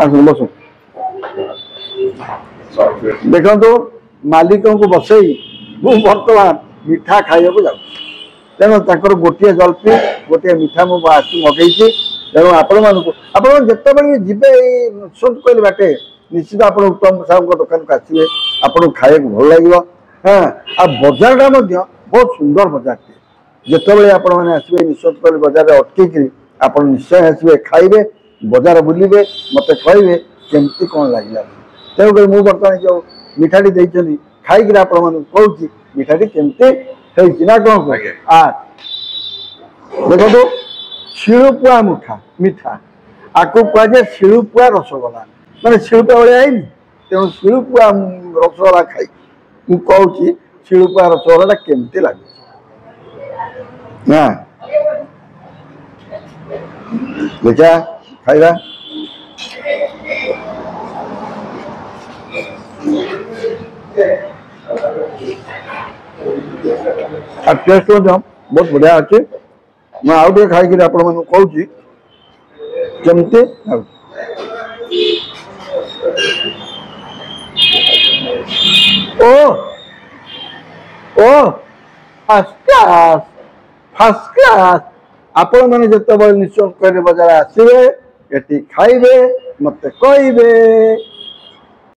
बस देखो मालिक को बसई बर्तमान मिठा खाइबा को जाऊँ तेणु गोटे जलपी गोटे मिठा मुझे मगेगी तेणु आपण जिते जी कहले बाटे निश्चित आप उत्तम साहू दुकान को आसवे आपको खाया भल लगे। हाँ आ बजार बहुत सुंदर बजार जिते आपण मैंने आसवे निश्चित कहले बजार अटक आप निश्चय आसवे खाइबे बजार बुलिबे मत कहे केमती कौन लगे तेणुक मुझे बर्तमान जो मिठाटी देती खाई आपण कहूँ मिठाटी केमती ना कौन कह देखो शिलुपुआ मिठा आपको कहुए शिलुपुआ रसगोला माने शिलुपुआ भाई आई तेणु शिलुपुआ रसगोला खाई मुझे कहूँ शिलुपुआ रसगोला केमती लगे ना देखा खाइबा टेस्ट बहुत बढ़िया अच्छे मैं आउ टे खाई आपण मैं कहूँ केमती ओ ओ फर्स्ट क्लास आपण मैंने जिते निश्चय कहले बजार आसवे ये खाइबे मत कहे